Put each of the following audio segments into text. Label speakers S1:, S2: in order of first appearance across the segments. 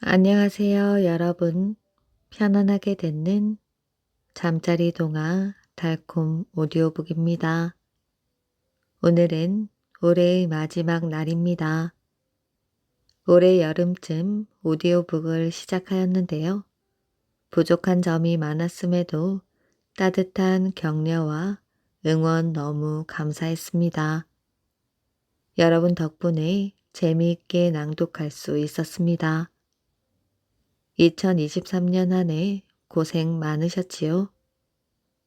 S1: 안녕하세요, 여러분. 편안하게 듣는 잠자리 동화 달콤 오디오북입니다. 오늘은 올해의 마지막 날입니다. 올해 여름쯤 오디오북을 시작하였는데요. 부족한 점이 많았음에도 따뜻한 격려와 응원 너무 감사했습니다. 여러분 덕분에 재미있게 낭독할 수 있었습니다. 2023년 한 해 고생 많으셨지요?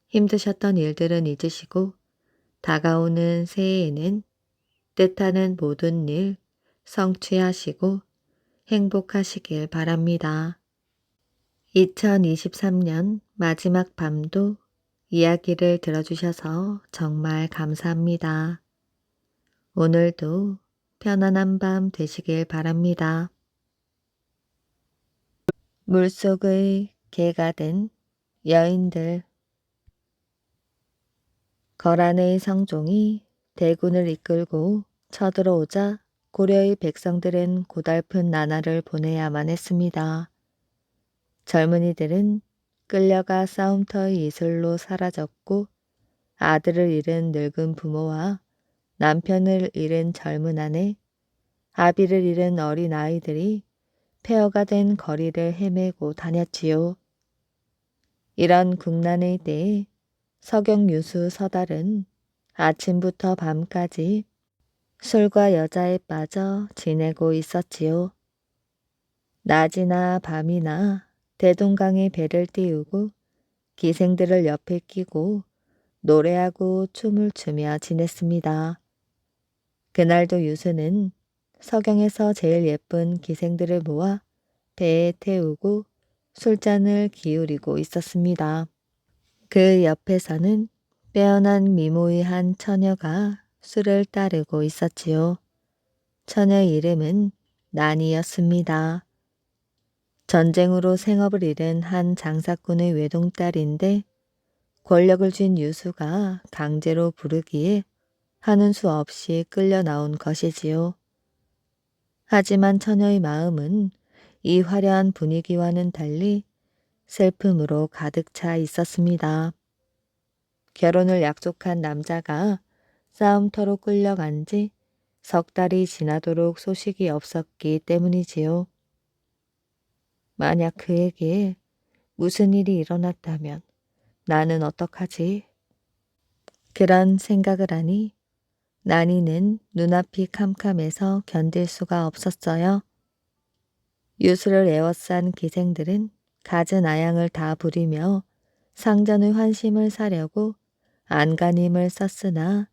S1: 힘드셨던 일들은 잊으시고 다가오는 새해에는 뜻하는 모든 일 성취하시고 행복하시길 바랍니다. 2023년 마지막 밤도 이야기를 들어주셔서 정말 감사합니다. 오늘도 편안한 밤 되시길 바랍니다. 물속의 개가 된 여인들. 거란의 성종이 대군을 이끌고 쳐들어오자 고려의 백성들은 고달픈 나날을 보내야만 했습니다. 젊은이들은 끌려가 싸움터의 이슬로 사라졌고 아들을 잃은 늙은 부모와 남편을 잃은 젊은 아내, 아비를 잃은 어린 아이들이 폐허가 된 거리를 헤매고 다녔지요. 이런 국난의 때에 서경유수 서달은 아침부터 밤까지 술과 여자에 빠져 지내고 있었지요. 낮이나 밤이나 대동강에 배를 띄우고 기생들을 옆에 끼고 노래하고 춤을 추며 지냈습니다. 그날도 유수는 서경에서 제일 예쁜 기생들을 모아 배에 태우고 술잔을 기울이고 있었습니다. 그 옆에서는 빼어난 미모의 한 처녀가 술을 따르고 있었지요. 처녀의 이름은 난이였습니다. 전쟁으로 생업을 잃은 한 장사꾼의 외동딸인데 권력을 쥔 유수가 강제로 부르기에 하는 수 없이 끌려 나온 것이지요. 하지만 처녀의 마음은 이 화려한 분위기와는 달리 슬픔으로 가득 차 있었습니다. 결혼을 약속한 남자가 싸움터로 끌려간 지 석 달이 지나도록 소식이 없었기 때문이지요. 만약 그에게 무슨 일이 일어났다면 나는 어떡하지? 그런 생각을 하니 난이는 눈앞이 캄캄해서 견딜 수가 없었어요. 유수를 에워싼 기생들은 갖은 아양을 다 부리며 상전의 환심을 사려고 안간힘을 썼으나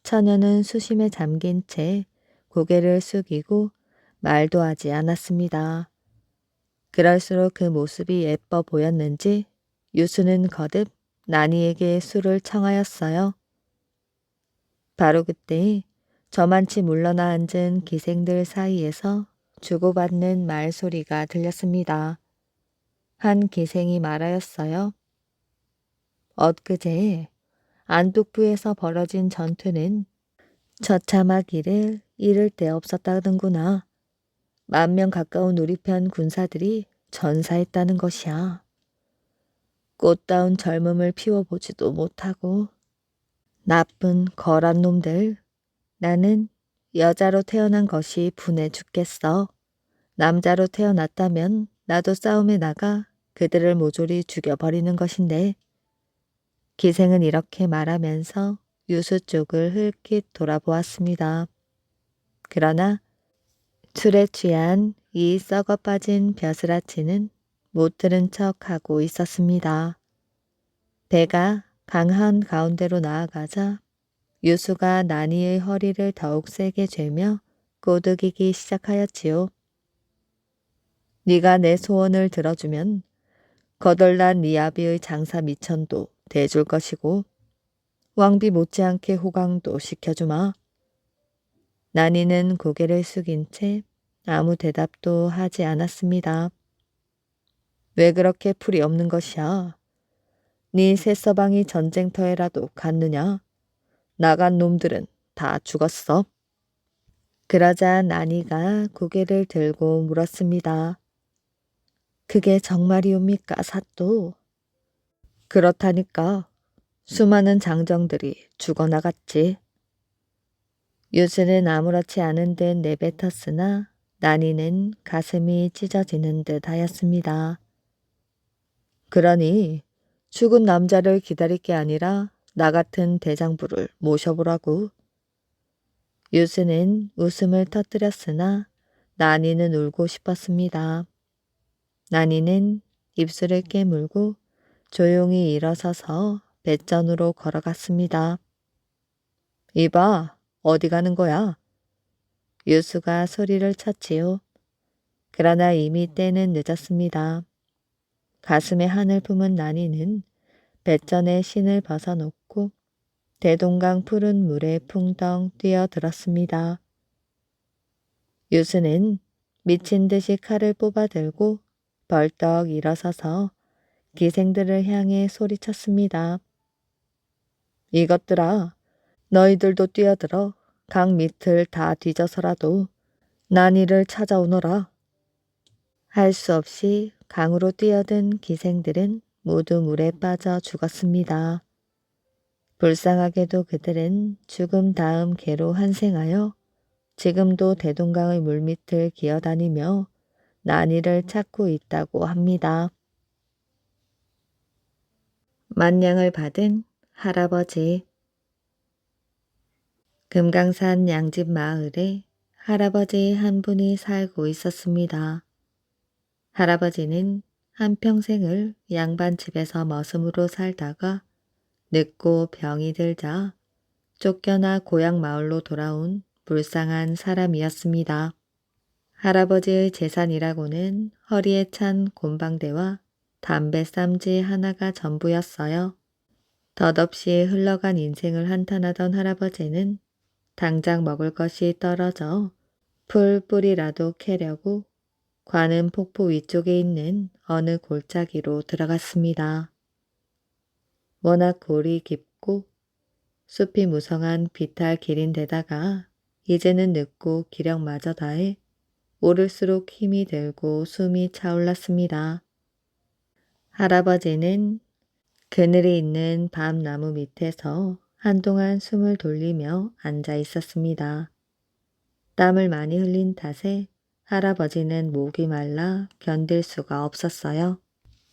S1: 처녀는 수심에 잠긴 채 고개를 숙이고 말도 하지 않았습니다. 그럴수록 그 모습이 예뻐 보였는지 유수는 거듭 난이에게 술을 청하였어요. 바로 그때 저만치 물러나 앉은 기생들 사이에서 주고받는 말소리가 들렸습니다. 한 기생이 말하였어요. 엊그제 안뚝부에서 벌어진 전투는 처참하기를 이를 데 없었다는구나. 10,000명 가까운 우리 편 군사들이 전사했다는 것이야. 꽃다운 젊음을 피워보지도 못하고 나쁜 거란 놈들. 나는 여자로 태어난 것이 분해 죽겠어. 남자로 태어났다면 나도 싸움에 나가 그들을 모조리 죽여버리는 것인데. 기생은 이렇게 말하면서 유수 쪽을 흘낏 돌아보았습니다. 그러나 술에 취한 이 썩어 빠진 벼슬아치는 못 들은 척하고 있었습니다. 배가 강한 가운데로 나아가자 유수가 난이의 허리를 더욱 세게 죄며 꼬드기기 시작하였지요. 네가 내 소원을 들어주면 거덜난 네 아비의 장사 미천도 대줄 것이고 왕비 못지않게 호강도 시켜주마. 난이는 고개를 숙인 채 아무 대답도 하지 않았습니다. 왜 그렇게 풀이 없는 것이야? 네 새서방이 전쟁터에라도 갔느냐? 나간 놈들은 다 죽었어. 그러자 난이가 고개를 들고 물었습니다. 그게 정말이옵니까, 사또? 그렇다니까. 수많은 장정들이 죽어나갔지. 유수는 아무렇지 않은 듯 내뱉었으나 난이는 가슴이 찢어지는 듯 하였습니다. 그러니 죽은 남자를 기다릴 게 아니라 나 같은 대장부를 모셔보라고. 유수는 웃음을 터뜨렸으나 난이는 울고 싶었습니다. 난이는 입술을 깨물고 조용히 일어서서 뱃전으로 걸어갔습니다. 이봐, 어디 가는 거야? 유수가 소리를 쳤지요. 그러나 이미 때는 늦었습니다. 가슴에 한을 품은 난이는 뱃전에 신을 벗어놓고 대동강 푸른 물에 풍덩 뛰어들었습니다. 유수는 미친 듯이 칼을 뽑아들고 벌떡 일어서서 기생들을 향해 소리쳤습니다. 이것들아, 너희들도 뛰어들어 강 밑을 다 뒤져서라도 난이를 찾아오너라. 할 수 없이 강으로 뛰어든 기생들은 모두 물에 빠져 죽었습니다. 불쌍하게도 그들은 죽음 다음 개로 환생하여 지금도 대동강의 물밑을 기어다니며 난이를 찾고 있다고 합니다. 만냥을 받은 할아버지. 금강산 양집 마을에 할아버지 한 분이 살고 있었습니다. 할아버지는 한평생을 양반집에서 머슴으로 살다가 늙고 병이 들자 쫓겨나 고향 마을로 돌아온 불쌍한 사람이었습니다. 할아버지의 재산이라고는 허리에 찬 곰방대와 담배 쌈지 하나가 전부였어요. 덧없이 흘러간 인생을 한탄하던 할아버지는 당장 먹을 것이 떨어져 풀 뿌리라도 캐려고 관음 폭포 위쪽에 있는 어느 골짜기로 들어갔습니다. 워낙 골이 깊고 숲이 무성한 비탈 길인데다가 이제는 늦고 기력마저 다해 오를수록 힘이 들고 숨이 차올랐습니다. 할아버지는 그늘이 있는 밤나무 밑에서 한동안 숨을 돌리며 앉아 있었습니다. 땀을 많이 흘린 탓에 할아버지는 목이 말라 견딜 수가 없었어요.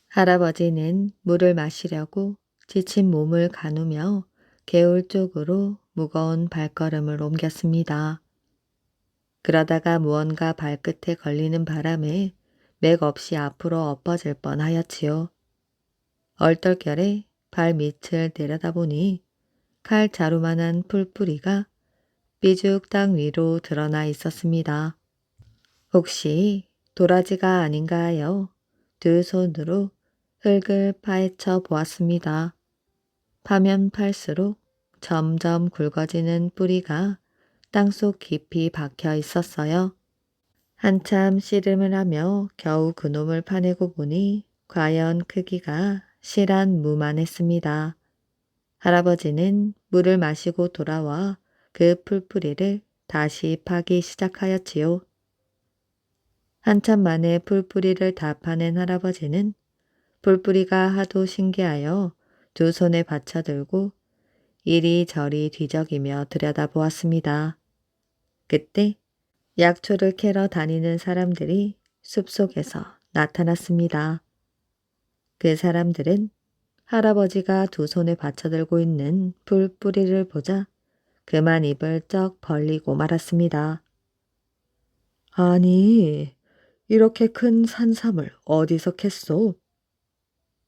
S1: 할아버지는 물을 마시려고 지친 몸을 가누며 개울 쪽으로 무거운 발걸음을 옮겼습니다. 그러다가 무언가 발끝에 걸리는 바람에 맥없이 앞으로 엎어질 뻔하였지요. 얼떨결에 발밑을 내려다보니 칼 자루만한 풀뿌리가 삐죽 땅 위로 드러나 있었습니다. 혹시 도라지가 아닌가 하여 두 손으로 흙을 파헤쳐 보았습니다. 파면 팔수록 점점 굵어지는 뿌리가 땅속 깊이 박혀 있었어요. 한참 씨름을 하며 겨우 그놈을 파내고 보니 과연 크기가 실한 무만했습니다. 할아버지는 물을 마시고 돌아와 그 풀뿌리를 다시 파기 시작하였지요. 한참 만에 풀뿌리를 다 파낸 할아버지는 풀뿌리가 하도 신기하여 두 손에 받쳐들고 이리저리 뒤적이며 들여다보았습니다. 그때 약초를 캐러 다니는 사람들이 숲속에서 나타났습니다. 그 사람들은 할아버지가 두 손에 받쳐들고 있는 풀뿌리를 보자 그만 입을 쩍 벌리고 말았습니다. 아니, 이렇게 큰 산삼을 어디서 캤소?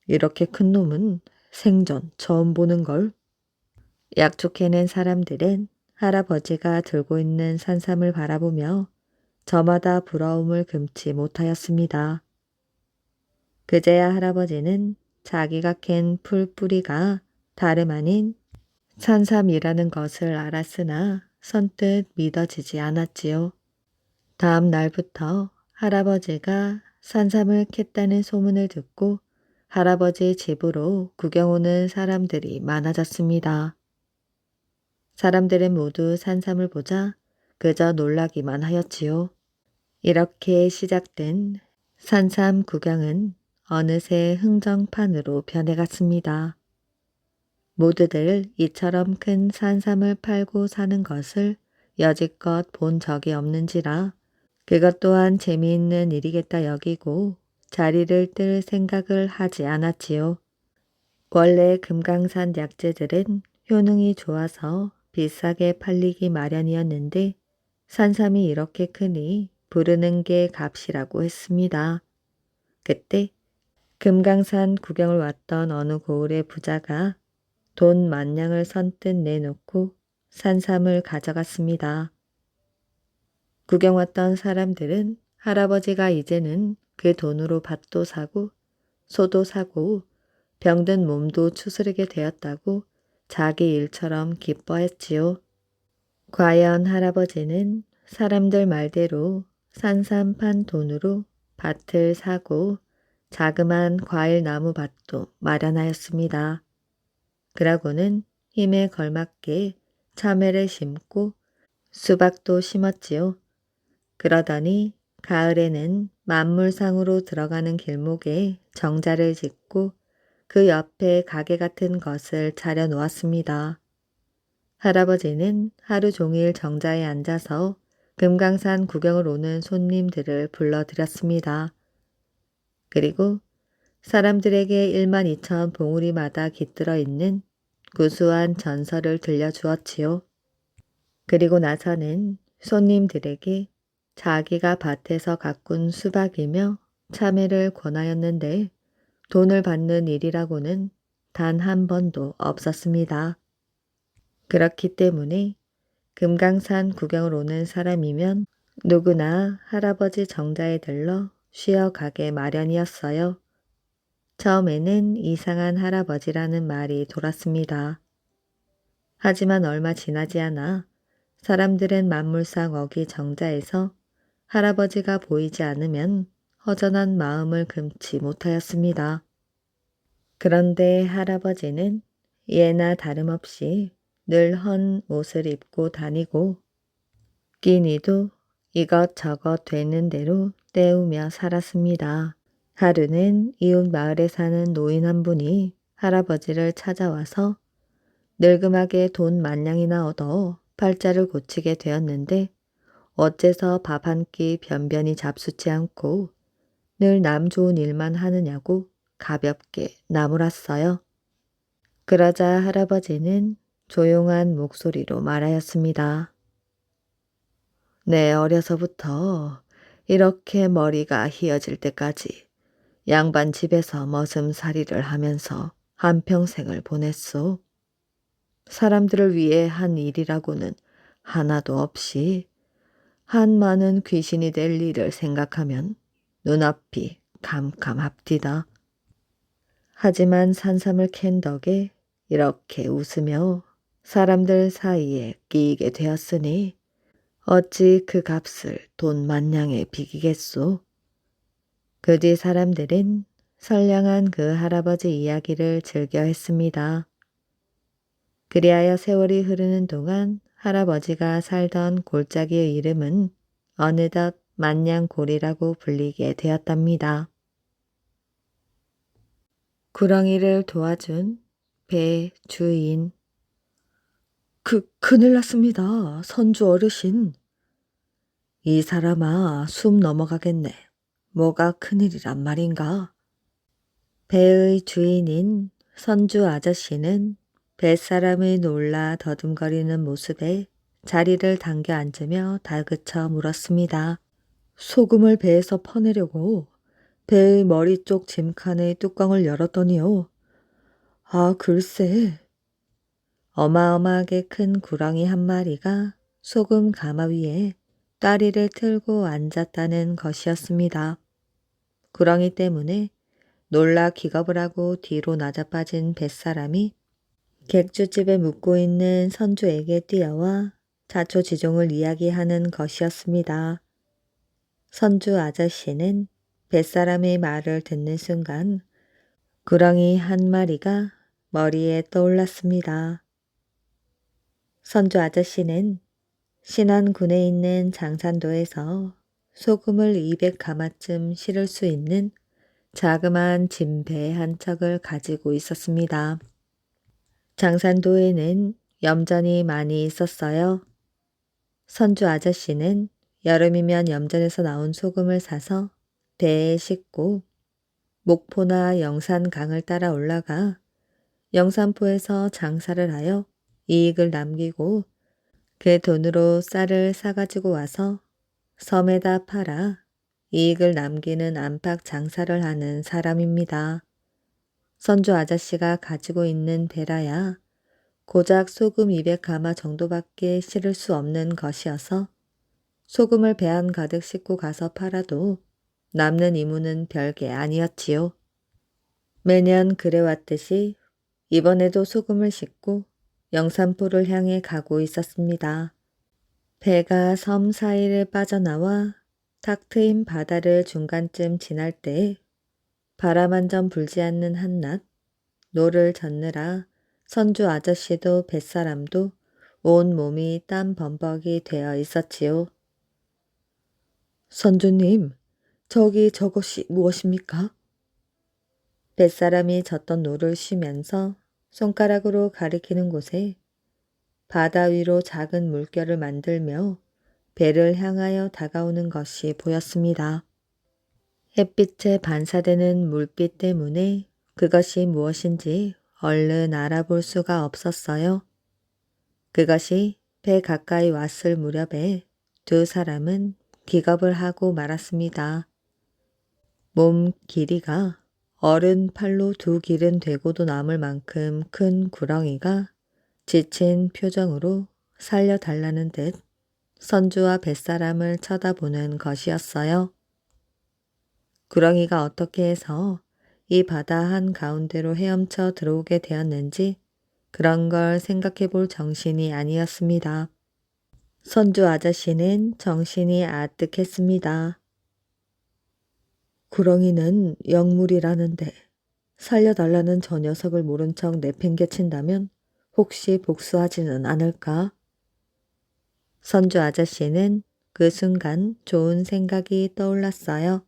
S1: 이렇게 큰 놈은 생전 처음 보는걸. 약초 캐는 사람들은 할아버지가 들고 있는 산삼을 바라보며 저마다 부러움을 금치 못하였습니다. 그제야 할아버지는 자기가 캔 풀뿌리가 다름 아닌 산삼이라는 것을 알았으나 선뜻 믿어지지 않았지요. 다음 날부터 할아버지가 산삼을 캤다는 소문을 듣고 할아버지 집으로 구경 오는 사람들이 많아졌습니다. 사람들은 모두 산삼을 보자 그저 놀라기만 하였지요. 이렇게 시작된 산삼 구경은 어느새 흥정판으로 변해갔습니다. 모두들 이처럼 큰 산삼을 팔고 사는 것을 여지껏 본 적이 없는지라 그것 또한 재미있는 일이겠다 여기고 자리를 뜰 생각을 하지 않았지요. 원래 금강산 약재들은 효능이 좋아서 비싸게 팔리기 마련이었는데 산삼이 이렇게 크니 부르는 게 값이라고 했습니다. 그때 금강산 구경을 왔던 어느 고을의 부자가 돈 만냥을 선뜻 내놓고 산삼을 가져갔습니다. 구경 왔던 사람들은 할아버지가 이제는 그 돈으로 밭도 사고 소도 사고 병든 몸도 추스르게 되었다고 자기 일처럼 기뻐했지요. 과연 할아버지는 사람들 말대로 산삼 판 돈으로 밭을 사고 자그만 과일 나무 밭도 마련하였습니다. 그러고는 힘에 걸맞게 참외를 심고 수박도 심었지요. 그러더니 가을에는 만물상으로 들어가는 길목에 정자를 짓고 그 옆에 가게 같은 것을 차려 놓았습니다. 할아버지는 하루 종일 정자에 앉아서 금강산 구경을 오는 손님들을 불러들였습니다. 그리고 사람들에게 12,000 봉우리마다 깃들어 있는 구수한 전설을 들려주었지요. 그리고 나서는 손님들에게 자기가 밭에서 가꾼 수박이며 참외를 권하였는데 돈을 받는 일이라고는 단 한 번도 없었습니다. 그렇기 때문에 금강산 구경을 오는 사람이면 누구나 할아버지 정자에 들러 쉬어가게 마련이었어요. 처음에는 이상한 할아버지라는 말이 돌았습니다. 하지만 얼마 지나지 않아 사람들은 만물상 어기 정자에서 할아버지가 보이지 않으면 허전한 마음을 금치 못하였습니다. 그런데 할아버지는 예나 다름없이 늘 헌 옷을 입고 다니고 끼니도 이것저것 되는 대로 때우며 살았습니다. 하루는 이웃 마을에 사는 노인 한 분이 할아버지를 찾아와서 늙음하게 돈 만냥이나 얻어 팔자를 고치게 되었는데 어째서 밥 한 끼 변변히 잡수지 않고 늘 남 좋은 일만 하느냐고 가볍게 나무랐어요. 그러자 할아버지는 조용한 목소리로 말하였습니다. 내 어려서부터 이렇게 머리가 휘어질 때까지 양반 집에서 머슴살이를 하면서 한평생을 보냈소. 사람들을 위해 한 일이라고는 하나도 없이 한 많은 귀신이 될 일을 생각하면 눈앞이 캄캄합디다. 하지만 산삼을 캔 덕에 이렇게 웃으며 사람들 사이에 끼이게 되었으니 어찌 그 값을 돈 만냥에 비기겠소. 그 뒤 사람들은 선량한 그 할아버지 이야기를 즐겨 했습니다. 그리하여 세월이 흐르는 동안 할아버지가 살던 골짜기의 이름은 어느덧 만냥골이라고 불리게 되었답니다. 구렁이를 도와준 배 주인. 큰일 났습니다. 선주 어르신. 이 사람아, 숨 넘어가겠네. 뭐가 큰일이란 말인가? 배의 주인인 선주 아저씨는 뱃사람이 놀라 더듬거리는 모습에 자리를 당겨 앉으며 다그쳐 물었습니다. 소금을 배에서 퍼내려고 배의 머리 쪽 짐칸의 뚜껑을 열었더니요. 아, 글쎄. 어마어마하게 큰 구렁이 한 마리가 소금 가마 위에 다리를 틀고 앉았다는 것이었습니다. 구렁이 때문에 놀라 기겁을 하고 뒤로 낮아빠진 뱃사람이 객주집에 묵고 있는 선주에게 뛰어와 자초지종을 이야기하는 것이었습니다. 선주 아저씨는 뱃사람의 말을 듣는 순간 구렁이 한 마리가 머리에 떠올랐습니다. 선주 아저씨는 신안군에 있는 장산도에서 소금을 200가마쯤 실을 수 있는 자그마한 진배 한 척을 가지고 있었습니다. 장산도에는 염전이 많이 있었어요. 선주 아저씨는 여름이면 염전에서 나온 소금을 사서 배에 싣고 목포나 영산강을 따라 올라가 영산포에서 장사를 하여 이익을 남기고 그 돈으로 쌀을 사가지고 와서 섬에다 팔아 이익을 남기는 안팎 장사를 하는 사람입니다. 선주 아저씨가 가지고 있는 배라야 고작 소금 200가마 정도밖에 실을 수 없는 것이어서 소금을 배 안 가득 싣고 가서 팔아도 남는 이무는 별게 아니었지요. 매년 그래왔듯이 이번에도 소금을 싣고 영산포를 향해 가고 있었습니다. 배가 섬 사이를 빠져나와 탁 트인 바다를 중간쯤 지날 때 바람 한 점 불지 않는 한낮 노를 젓느라 선주 아저씨도 뱃사람도 온 몸이 땀 범벅이 되어 있었지요. 선주님, 저기 저것이 무엇입니까? 뱃사람이 젓던 노를 쉬면서 손가락으로 가리키는 곳에 바다 위로 작은 물결을 만들며 배를 향하여 다가오는 것이 보였습니다. 햇빛에 반사되는 물빛 때문에 그것이 무엇인지 얼른 알아볼 수가 없었어요. 그것이 배 가까이 왔을 무렵에 두 사람은 기겁을 하고 말았습니다. 몸 길이가 어른 팔로 두 길은 되고도 남을 만큼 큰 구렁이가 지친 표정으로 살려달라는 듯 선주와 뱃사람을 쳐다보는 것이었어요. 구렁이가 어떻게 해서 이 바다 한가운데로 헤엄쳐 들어오게 되었는지 그런 걸 생각해 볼 정신이 아니었습니다. 선주 아저씨는 정신이 아뜩했습니다. 구렁이는 영물이라는데 살려달라는 저 녀석을 모른 척 내팽개친다면 혹시 복수하지는 않을까? 선주 아저씨는 그 순간 좋은 생각이 떠올랐어요.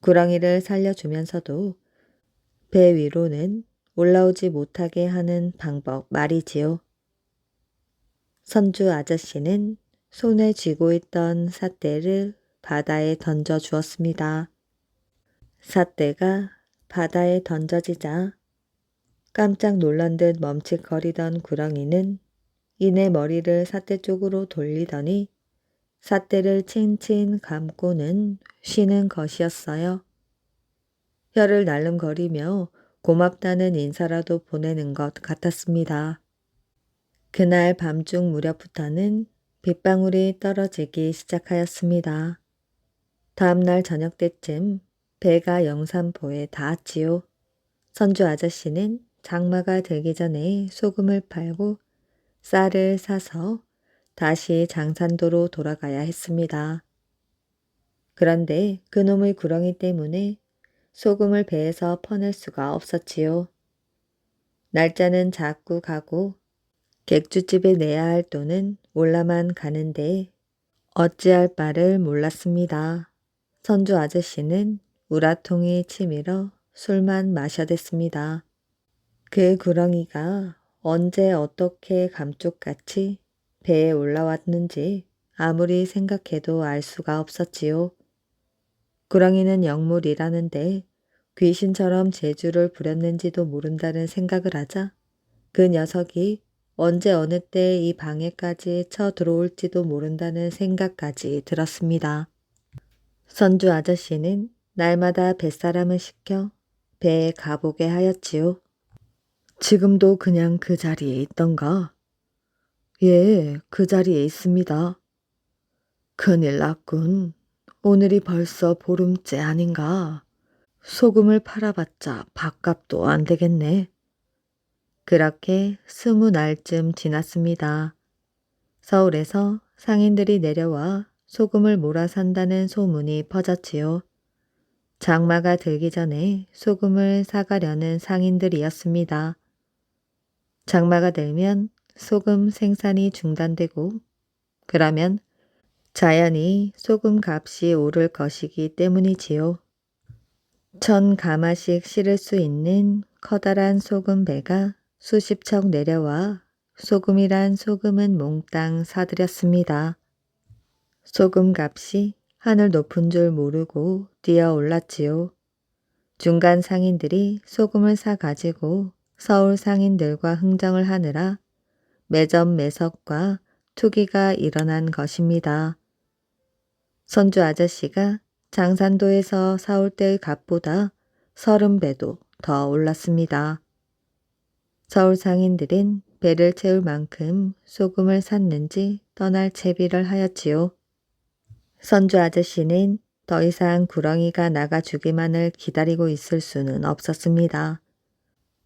S1: 구렁이를 살려주면서도 배 위로는 올라오지 못하게 하는 방법 말이지요. 선주 아저씨는 손에 쥐고 있던 삿대를 바다에 던져 주었습니다. 삿대가 바다에 던져지자 깜짝 놀란 듯 멈칫거리던 구렁이는 이내 머리를 삿대 쪽으로 돌리더니 삿대를 칭칭 감고는 쉬는 것이었어요. 혀를 날름거리며 고맙다는 인사라도 보내는 것 같았습니다. 그날 밤중 무렵부터는 빗방울이 떨어지기 시작하였습니다. 다음날 저녁 때쯤 배가 영산포에 닿았지요. 선주 아저씨는 장마가 들기 전에 소금을 팔고 쌀을 사서 다시 장산도로 돌아가야 했습니다. 그런데 그놈의 구렁이 때문에 소금을 배에서 퍼낼 수가 없었지요. 날짜는 자꾸 가고 객주집에 내야 할 돈은 올라만 가는데 어찌할 바를 몰랐습니다. 선주 아저씨는 우라통이 치밀어 술만 마셔댔습니다. 그 구렁이가 언제 어떻게 감쪽같이 배에 올라왔는지 아무리 생각해도 알 수가 없었지요. 구렁이는 영물이라는데 귀신처럼 재주를 부렸는지도 모른다는 생각을 하자 그 녀석이 언제 어느 때 이 방에까지 쳐들어올지도 모른다는 생각까지 들었습니다. 선주 아저씨는 날마다 뱃사람을 시켜 배에 가보게 하였지요. 지금도 그냥 그 자리에 있던가? 예, 그 자리에 있습니다. 큰일 났군. 오늘이 벌써 보름째 아닌가? 소금을 팔아봤자 밥값도 안 되겠네. 그렇게 20날쯤 지났습니다. 서울에서 상인들이 내려와 소금을 몰아 산다는 소문이 퍼졌지요. 장마가 들기 전에 소금을 사가려는 상인들이었습니다. 장마가 들면 소금 생산이 중단되고 그러면 자연히 소금 값이 오를 것이기 때문이지요. 1000가마씩 실을 수 있는 커다란 소금 배가 수십 척 내려와 소금이란 소금은 몽땅 사들였습니다. 소금 값이 하늘 높은 줄 모르고 뛰어 올랐지요. 중간 상인들이 소금을 사 가지고 서울 상인들과 흥정을 하느라 매점 매석과 투기가 일어난 것입니다. 선주 아저씨가 장산도에서 사올 때의 값보다 30배도 더 올랐습니다. 서울 상인들은 배를 채울 만큼 소금을 샀는지 떠날 채비를 하였지요. 선주 아저씨는 더 이상 구렁이가 나가주기만을 기다리고 있을 수는 없었습니다.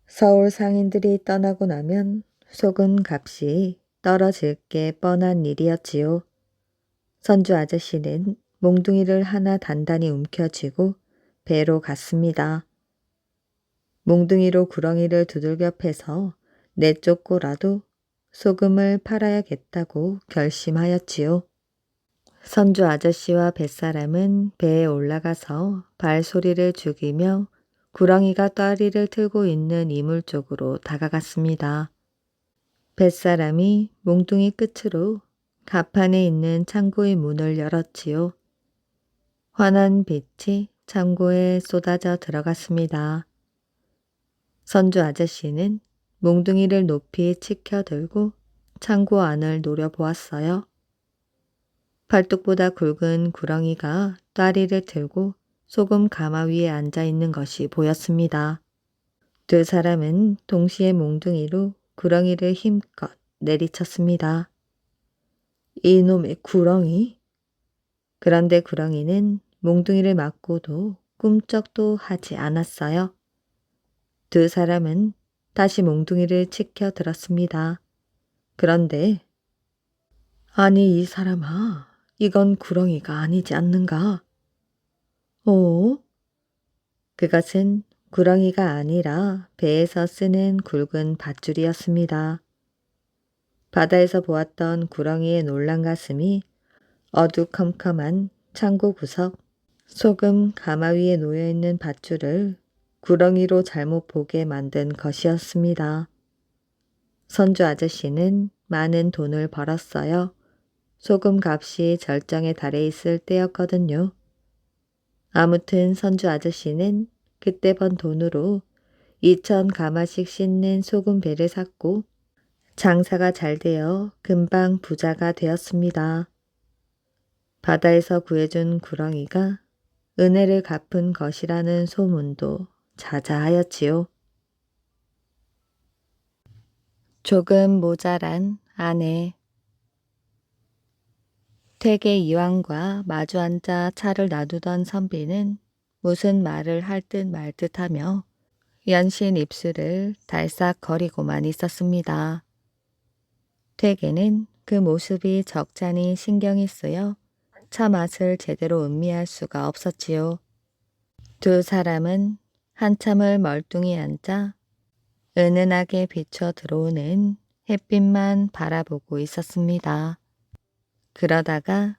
S1: 서울 상인들이 떠나고 나면 소금 값이 떨어질 게 뻔한 일이었지요. 선주 아저씨는 몽둥이를 하나 단단히 움켜쥐고 배로 갔습니다. 몽둥이로 구렁이를 두들겨 패서 내쫓고라도 소금을 팔아야겠다고 결심하였지요. 선주 아저씨와 뱃사람은 배에 올라가서 발소리를 죽이며 구렁이가 떠리를 틀고 있는 이물 쪽으로 다가갔습니다. 뱃사람이 몽둥이 끝으로 가판에 있는 창고의 문을 열었지요. 환한 빛이 창고에 쏟아져 들어갔습니다. 선주 아저씨는 몽둥이를 높이 치켜들고 창고 안을 노려보았어요. 팔뚝보다 굵은 구렁이가 따리를 들고 소금 가마 위에 앉아 있는 것이 보였습니다. 두 사람은 동시에 몽둥이로 구렁이를 힘껏 내리쳤습니다. 이놈의 구렁이! 그런데 구렁이는 몽둥이를 맞고도 꿈쩍도 하지 않았어요. 두 사람은 다시 몽둥이를 치켜 들었습니다. 그런데 아니 이 사람아, 이건 구렁이가 아니지 않는가? 오? 그것은 구렁이가 아니라 배에서 쓰는 굵은 밧줄이었습니다. 바다에서 보았던 구렁이의 놀란 가슴이 어두컴컴한 창고 구석 소금 가마 위에 놓여있는 밧줄을 구렁이로 잘못 보게 만든 것이었습니다. 선주 아저씨는 많은 돈을 벌었어요. 소금 값이 절정에 달해 있을 때였거든요. 아무튼 선주 아저씨는 그때 번 돈으로 2000가마씩 싣는 소금 배를 샀고 장사가 잘 되어 금방 부자가 되었습니다. 바다에서 구해준 구렁이가 은혜를 갚은 것이라는 소문도 자자하였지요. 조금 모자란 아내. 퇴계 이왕과 마주 앉아 차를 놔두던 선비는 무슨 말을 할 듯 말 듯하며 연신 입술을 달싹거리고만 있었습니다. 퇴계는 그 모습이 적잖이 신경이 쓰여 차 맛을 제대로 음미할 수가 없었지요. 두 사람은 한참을 멀뚱히 앉아 은은하게 비쳐 들어오는 햇빛만 바라보고 있었습니다. 그러다가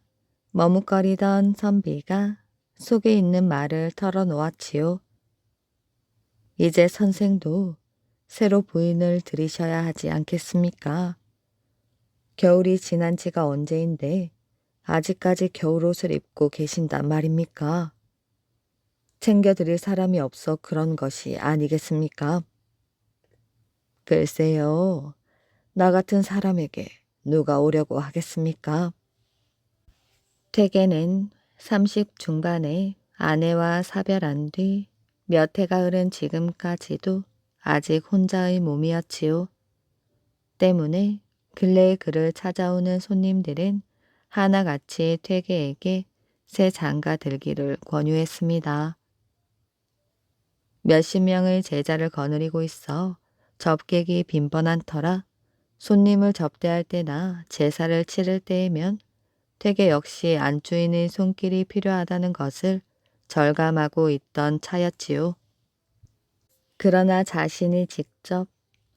S1: 머뭇거리던 선비가 속에 있는 말을 털어놓았지요. 이제 선생도 새로 부인을 들이셔야 하지 않겠습니까? 겨울이 지난 지가 언제인데 아직까지 겨울옷을 입고 계신단 말입니까? 챙겨드릴 사람이 없어 그런 것이 아니겠습니까? 글쎄요, 나 같은 사람에게 누가 오려고 하겠습니까? 퇴계는 30 중반에 아내와 사별한 뒤 몇 해가 흐른 지금까지도 아직 혼자의 몸이었지요. 때문에 근래에 그를 찾아오는 손님들은 하나같이 퇴계에게 새 장가 들기를 권유했습니다. 몇십 명의 제자를 거느리고 있어 접객이 빈번한 터라 손님을 접대할 때나 제사를 치를 때에면 퇴계 역시 안주인의 손길이 필요하다는 것을 절감하고 있던 차였지요. 그러나 자신이 직접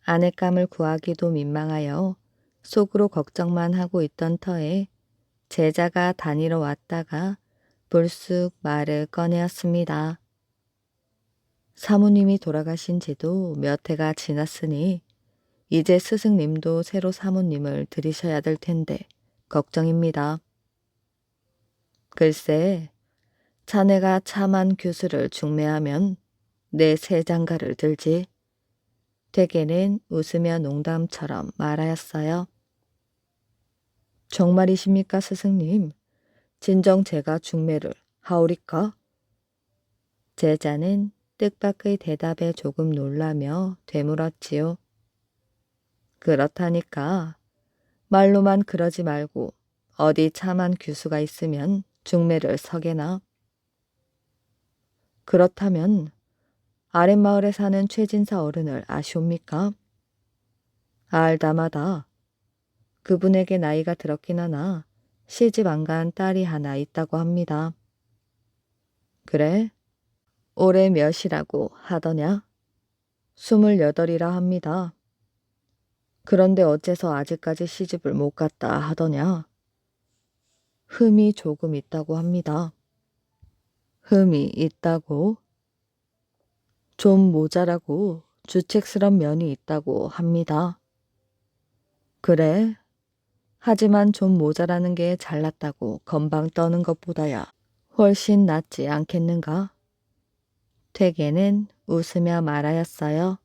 S1: 아내감을 구하기도 민망하여 속으로 걱정만 하고 있던 터에 제자가 다니러 왔다가 불쑥 말을 꺼내었습니다. 사모님이 돌아가신 지도 몇 해가 지났으니 이제 스승님도 새로 사모님을 들이셔야 될 텐데 걱정입니다. 글쎄, 자네가 참한 규수를 중매하면 내 새 장가를 들지. 되게는 웃으며 농담처럼 말하였어요. 정말이십니까, 스승님? 진정 제가 중매를 하오리까? 제자는 뜻밖의 대답에 조금 놀라며 되물었지요. 그렇다니까. 말로만 그러지 말고 어디 참한 규수가 있으면 중매를 서게나. 그렇다면 아랫마을에 사는 최진사 어른을 아시옵니까? 알다마다. 그분에게 나이가 들었긴 하나 시집 안 간 딸이 하나 있다고 합니다. 그래? 올해 몇이라고 하더냐? 28이라 합니다. 그런데 어째서 아직까지 시집을 못 갔다 하더냐? 흠이 조금 있다고 합니다. 흠이 있다고? 좀 모자라고 주책스런 면이 있다고 합니다. 그래? 하지만 좀 모자라는 게 잘났다고 건방 떠는 것보다야 훨씬 낫지 않겠는가? 퇴계는 웃으며 말하였어요.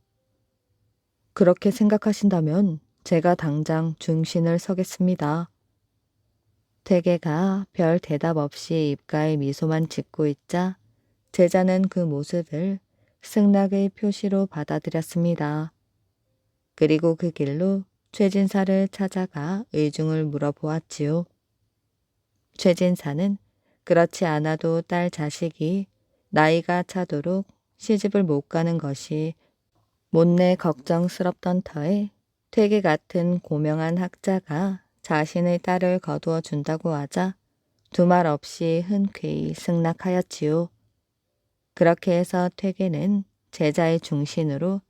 S1: 그렇게 생각하신다면 제가 당장 중신을 서겠습니다. 퇴계가 별 대답 없이 입가에 미소만 짓고 있자 제자는 그 모습을 승낙의 표시로 받아들였습니다. 그리고 그 길로 최진사를 찾아가 의중을 물어보았지요. 최진사는 그렇지 않아도 딸 자식이 나이가 차도록 시집을 못 가는 것이 못내 걱정스럽던 터에 퇴계 같은 고명한 학자가 자신의 딸을 거두어 준다고 하자 두말 없이 흔쾌히 승낙하였지요. 그렇게 해서 퇴계는 제자의 중신으로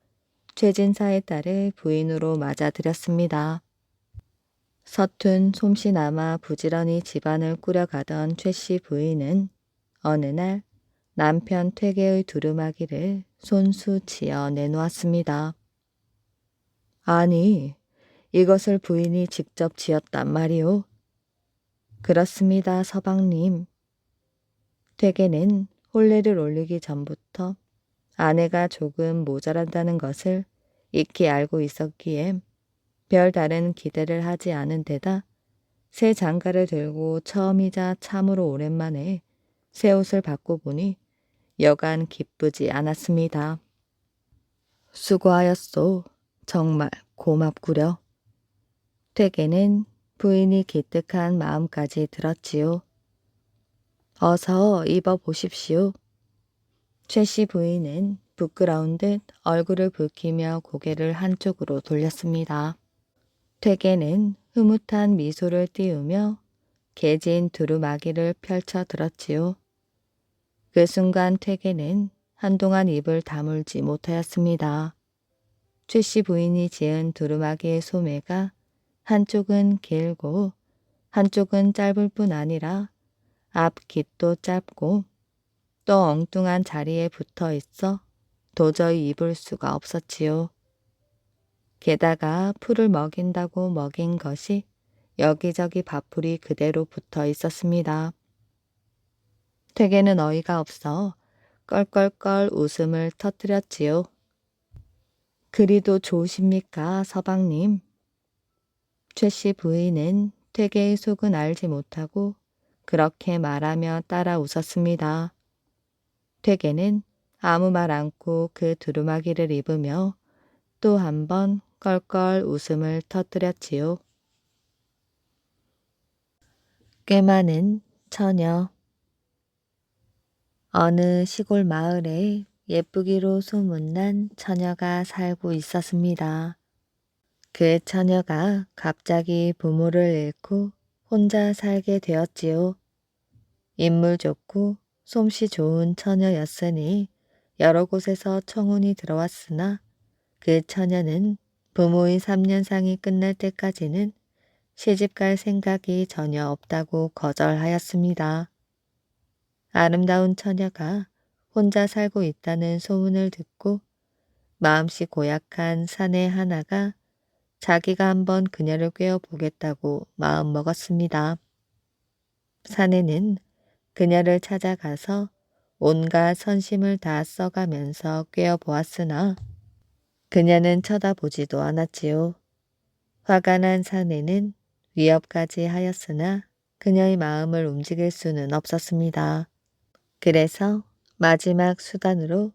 S1: 최진사의 딸을 부인으로 맞아들였습니다. 서툰 솜씨나마 부지런히 집안을 꾸려가던 최씨 부인은 어느 날 남편 퇴계의 두루마기를 손수 지어 내놓았습니다. 아니, 이것을 부인이 직접 지었단 말이오? 그렇습니다, 서방님. 퇴계는 혼례를 올리기 전부터 아내가 조금 모자란다는 것을 익히 알고 있었기에 별다른 기대를 하지 않은 데다 새 장가를 들고 처음이자 참으로 오랜만에 새 옷을 받고 보니 여간 기쁘지 않았습니다. 수고하였소. 정말 고맙구려. 퇴계는 부인이 기특한 마음까지 들었지요. 어서 입어보십시오. 최씨 부인은 부끄러운 듯 얼굴을 붉히며 고개를 한쪽으로 돌렸습니다. 퇴계는 흐뭇한 미소를 띄우며 개진 두루마기를 펼쳐 들었지요. 그 순간 퇴계는 한동안 입을 다물지 못하였습니다. 최씨 부인이 지은 두루마기의 소매가 한쪽은 길고 한쪽은 짧을 뿐 아니라 앞 깃도 짧고 또 엉뚱한 자리에 붙어 있어 도저히 입을 수가 없었지요. 게다가 풀을 먹인다고 먹인 것이 여기저기 밥풀이 그대로 붙어 있었습니다. 퇴계는 어이가 없어 껄껄껄 웃음을 터뜨렸지요. 그리도 좋으십니까, 서방님? 최씨 부인은 퇴계의 속은 알지 못하고 그렇게 말하며 따라 웃었습니다. 퇴계는 아무 말 않고 그 두루마기를 입으며 또 한 번 껄껄 웃음을 터뜨렸지요. 꽤 많은 처녀. 어느 시골 마을에 예쁘기로 소문난 처녀가 살고 있었습니다. 그 처녀가 갑자기 부모를 잃고 혼자 살게 되었지요. 인물 좋고 솜씨 좋은 처녀였으니 여러 곳에서 청혼이 들어왔으나 그 처녀는 부모의 3년상이 끝날 때까지는 시집갈 생각이 전혀 없다고 거절하였습니다. 아름다운 처녀가 혼자 살고 있다는 소문을 듣고 마음씨 고약한 사내 하나가 자기가 한번 그녀를 꿰어보겠다고 마음먹었습니다. 사내는 그녀를 찾아가서 온갖 선심을 다 써가면서 꿰어보았으나 그녀는 쳐다보지도 않았지요. 화가 난 사내는 위협까지 하였으나 그녀의 마음을 움직일 수는 없었습니다. 그래서 마지막 수단으로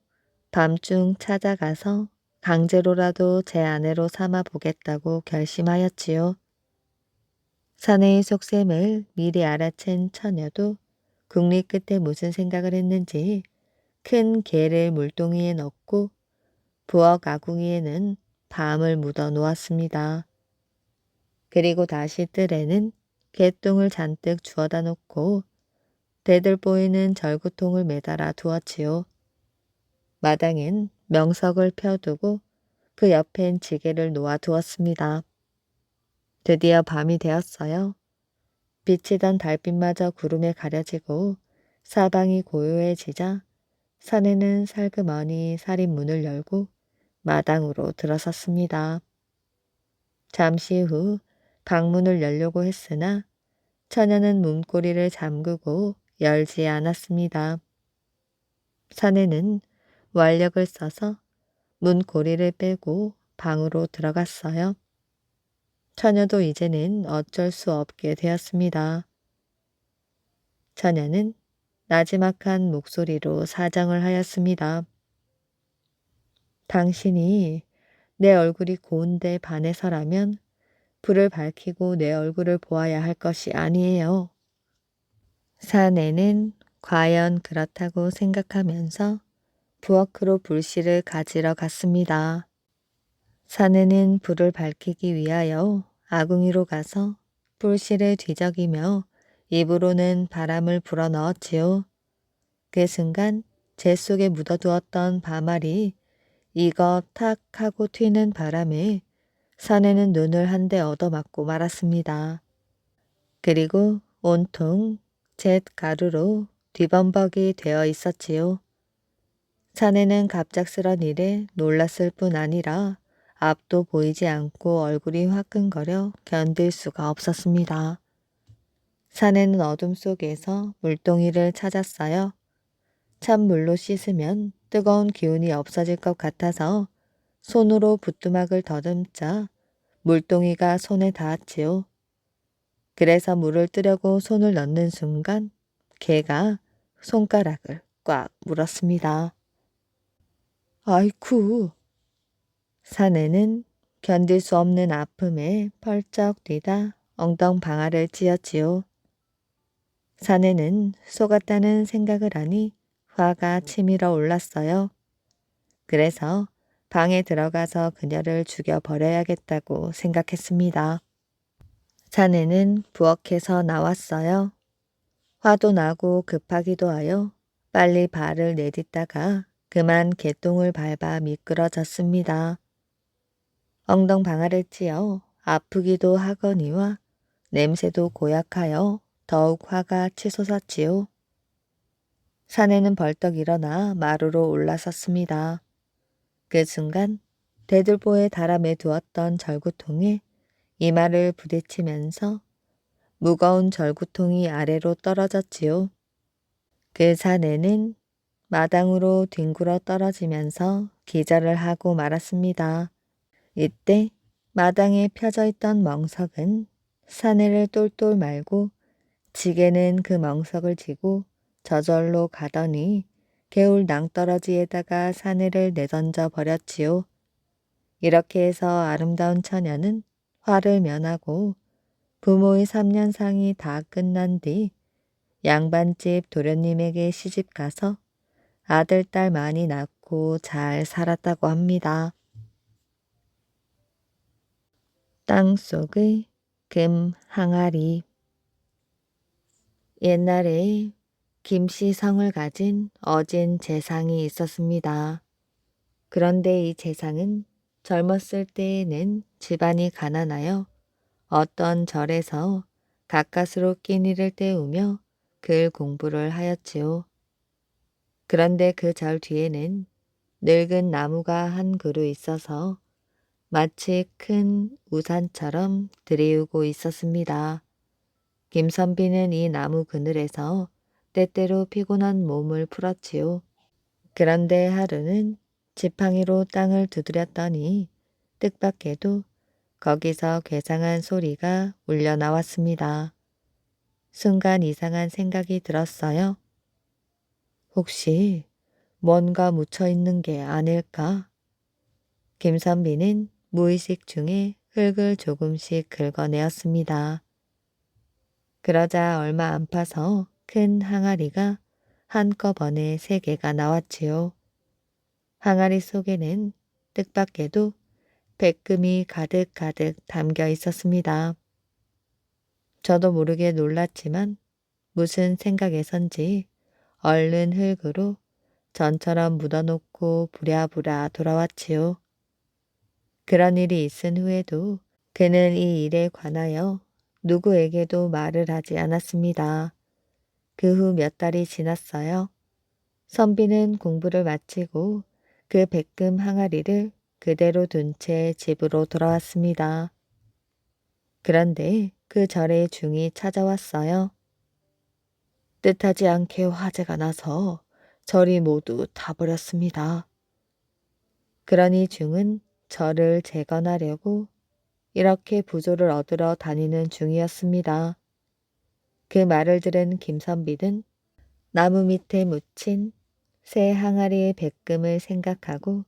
S1: 밤중 찾아가서 강제로라도 제 아내로 삼아 보겠다고 결심하였지요. 사내의 속셈을 미리 알아챈 처녀도 국리 끝에 무슨 생각을 했는지 큰 개를 물동이에 넣고 부엌 아궁이에는 밤을 묻어 놓았습니다. 그리고 다시 뜰에는 개똥을 잔뜩 주워다 놓고 대들보이는 절구통을 매달아 두었지요. 마당엔 명석을 펴두고 그 옆엔 지게를 놓아 두었습니다. 드디어 밤이 되었어요. 비치던 달빛마저 구름에 가려지고 사방이 고요해지자 사내는 살그머니 살인문을 열고 마당으로 들어섰습니다. 잠시 후 방문을 열려고 했으나 처녀는 문고리를 잠그고 열지 않았습니다. 사내는 완력을 써서 문고리를 빼고 방으로 들어갔어요. 처녀도 이제는 어쩔 수 없게 되었습니다. 처녀는 나지막한 목소리로 사정을 하였습니다. 당신이 내 얼굴이 고운데 반해서라면 불을 밝히고 내 얼굴을 보아야 할 것이 아니에요. 사내는 과연 그렇다고 생각하면서 부엌으로 불씨를 가지러 갔습니다. 사내는 불을 밝히기 위하여 아궁이로 가서 불씨를 뒤적이며 입으로는 바람을 불어 넣었지요. 그 순간 재 속에 묻어두었던 바말이 이거 탁 하고 튀는 바람에 사내는 눈을 한 대 얻어맞고 말았습니다. 그리고 온통 잿 가루로 뒤범벅이 되어 있었지요. 사내는 갑작스런 일에 놀랐을 뿐 아니라 앞도 보이지 않고 얼굴이 화끈거려 견딜 수가 없었습니다. 사내는 어둠 속에서 물동이를 찾았어요. 찬물로 씻으면 뜨거운 기운이 없어질 것 같아서 손으로 부뚜막을 더듬자 물동이가 손에 닿았지요. 그래서 물을 뜨려고 손을 넣는 순간 개가 손가락을 꽉 물었습니다. 아이쿠! 사내는 견딜 수 없는 아픔에 펄쩍 뛰다 엉덩방아를 찧었지요. 사내는 속았다는 생각을 하니 화가 치밀어 올랐어요. 그래서 방에 들어가서 그녀를 죽여버려야겠다고 생각했습니다. 사내는 부엌에서 나왔어요. 화도 나고 급하기도 하여 빨리 발을 내딛다가 그만 개똥을 밟아 미끄러졌습니다. 엉덩방아를 찧어 아프기도 하거니와 냄새도 고약하여 더욱 화가 치솟았지요. 사내는 벌떡 일어나 마루로 올라섰습니다. 그 순간 대들보에 달아매 두었던 절구통에 이마를 부딪히면서 무거운 절구통이 아래로 떨어졌지요. 그 사내는 마당으로 뒹굴어 떨어지면서 기절을 하고 말았습니다. 이때 마당에 펴져 있던 멍석은 사내를 똘똘 말고 지게는 그 멍석을 지고 저절로 가더니 개울 낭떠러지에다가 사내를 내던져 버렸지요. 이렇게 해서 아름다운 처녀는 화를 면하고 부모의 3년상이 다 끝난 뒤 양반집 도련님에게 시집가서 아들, 딸 많이 낳고 잘 살았다고 합니다. 땅속의 금 항아리. 옛날에 김씨성을 가진 어진 재상이 있었습니다. 그런데 이 재상은 젊었을 때에는 집안이 가난하여 어떤 절에서 가까스로 끼니를 때우며 글 공부를 하였지요. 그런데 그 절 뒤에는 늙은 나무가 한 그루 있어서 마치 큰 우산처럼 들이우고 있었습니다. 김선비는 이 나무 그늘에서 때때로 피곤한 몸을 풀었지요. 그런데 하루는 지팡이로 땅을 두드렸더니 뜻밖에도 거기서 괴상한 소리가 울려 나왔습니다. 순간 이상한 생각이 들었어요. 혹시 뭔가 묻혀 있는 게 아닐까? 김선비는 무의식 중에 흙을 조금씩 긁어내었습니다. 그러자 얼마 안 파서 큰 항아리가 한꺼번에 3개가 나왔지요. 항아리 속에는 뜻밖에도 백금이 가득가득 담겨 있었습니다. 저도 모르게 놀랐지만 무슨 생각에선지 얼른 흙으로 전처럼 묻어놓고 부랴부랴 돌아왔지요. 그런 일이 있은 후에도 그는 이 일에 관하여 누구에게도 말을 하지 않았습니다. 그 후 몇 달이 지났어요. 선비는 공부를 마치고 그 백금 항아리를 그대로 둔 채 집으로 돌아왔습니다. 그런데 그 절에 중이 찾아왔어요. 뜻하지 않게 화재가 나서 절이 모두 타버렸습니다. 그러니 중은 절을 재건하려고 이렇게 부조를 얻으러 다니는 중이었습니다. 그 말을 들은 김선비는 나무 밑에 묻힌 새 항아리의 백금을 생각하고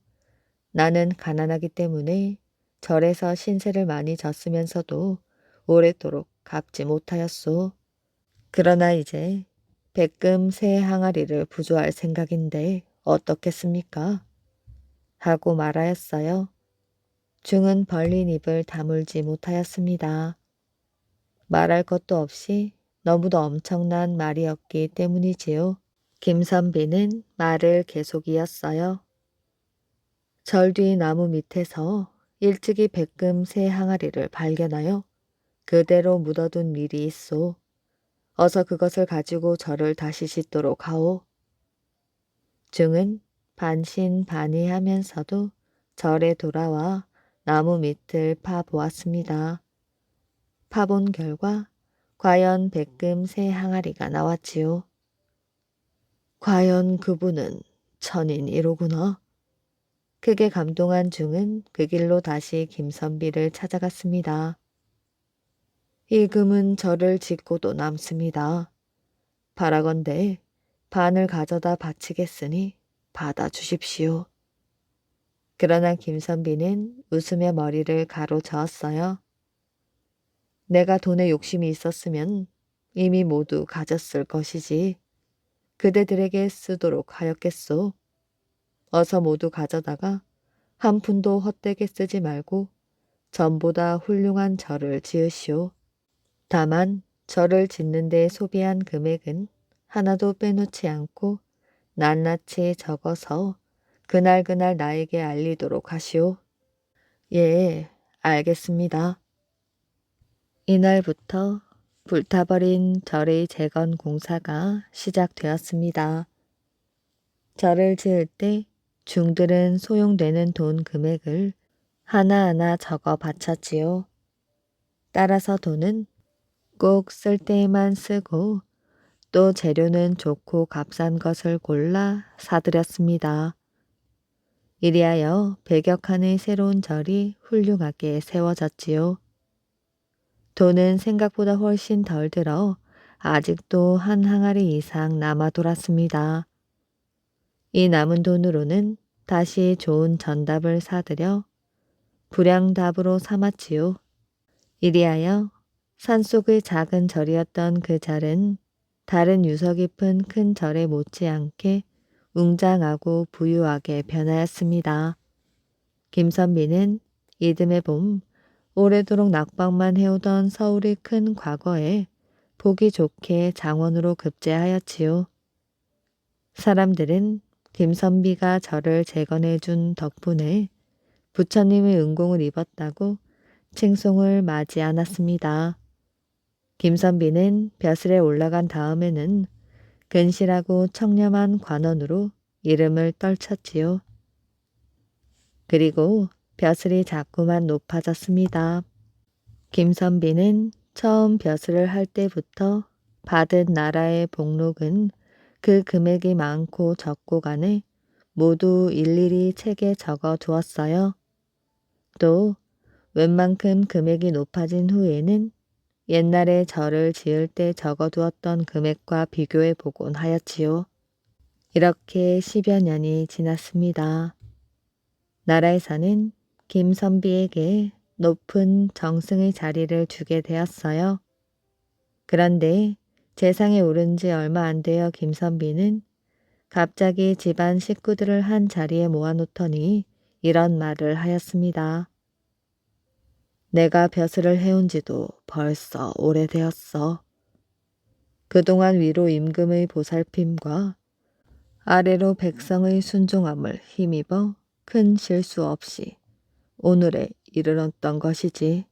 S1: 나는 가난하기 때문에 절에서 신세를 많이 졌으면서도 오랫도록 갚지 못하였소. 그러나 이제 백금 새 항아리를 부조할 생각인데 어떻겠습니까? 하고 말하였어요. 중은 벌린 입을 다물지 못하였습니다. 말할 것도 없이 너무도 엄청난 말이었기 때문이지요. 김선비는 말을 계속 이었어요. 절 뒤 나무 밑에서 일찍이 백금 새 항아리를 발견하여 그대로 묻어둔 일이 있소. 어서 그것을 가지고 절을 다시 짓도록 하오. 중은 반신반의하면서도 절에 돌아와 나무 밑을 파보았습니다. 파본 결과 과연 백금 새 항아리가 나왔지요. 과연 그분은 천인이로구나. 크게 감동한 중은 그 길로 다시 김선비를 찾아갔습니다. 이 금은 저를 짓고도 남습니다. 바라건대 반을 가져다 바치겠으니 받아주십시오. 그러나 김선비는 웃으며 머리를 가로저었어요. 내가 돈에 욕심이 있었으면 이미 모두 가졌을 것이지. 그대들에게 쓰도록 하였겠소. 어서 모두 가져다가 한 푼도 헛되게 쓰지 말고 전보다 훌륭한 절을 지으시오. 다만 절을 짓는 데 소비한 금액은 하나도 빼놓지 않고 낱낱이 적어서 그날그날 나에게 알리도록 하시오. 예, 알겠습니다. 이날부터 불타버린 절의 재건 공사가 시작되었습니다. 절을 지을 때 중들은 소용되는 돈 금액을 하나하나 적어 바쳤지요. 따라서 돈은 꼭 쓸 때에만 쓰고 또 재료는 좋고 값싼 것을 골라 사들였습니다. 이리하여 100여 칸의 새로운 절이 훌륭하게 세워졌지요. 돈은 생각보다 훨씬 덜 들어 아직도 한 항아리 이상 남아 돌았습니다. 이 남은 돈으로는 다시 좋은 전답을 사들여 불량답으로 삼았지요. 이리하여 산속의 작은 절이었던 그 절은 다른 유서 깊은 큰 절에 못지않게 웅장하고 부유하게 변하였습니다. 김선비는 이듬해 봄 오래도록 낙방만 해오던 서울의 큰 과거에 보기 좋게 장원으로 급제하였지요. 사람들은 김선비가 절을 재건해 준 덕분에 부처님의 은공을 입었다고 칭송을 맞이 않았습니다. 김선비는 벼슬에 올라간 다음에는 근실하고 청렴한 관원으로 이름을 떨쳤지요. 그리고 벼슬이 자꾸만 높아졌습니다. 김선비는 처음 벼슬을 할 때부터 받은 나라의 복록은 그 금액이 많고 적고 간에 모두 일일이 책에 적어 두었어요. 또 웬만큼 금액이 높아진 후에는 옛날에 절을 지을 때 적어두었던 금액과 비교해 보곤 하였지요. 이렇게 10여 년이 지났습니다. 나라에서는 김선비에게 높은 정승의 자리를 주게 되었어요. 그런데 재상에 오른 지 얼마 안 되어 김선비는 갑자기 집안 식구들을 한 자리에 모아놓더니 이런 말을 하였습니다. 내가 벼슬을 해온 지도 벌써 오래되었어. 그동안 위로 임금의 보살핌과 아래로 백성의 순종함을 힘입어 큰 실수 없이 오늘에 이르렀던 것이지.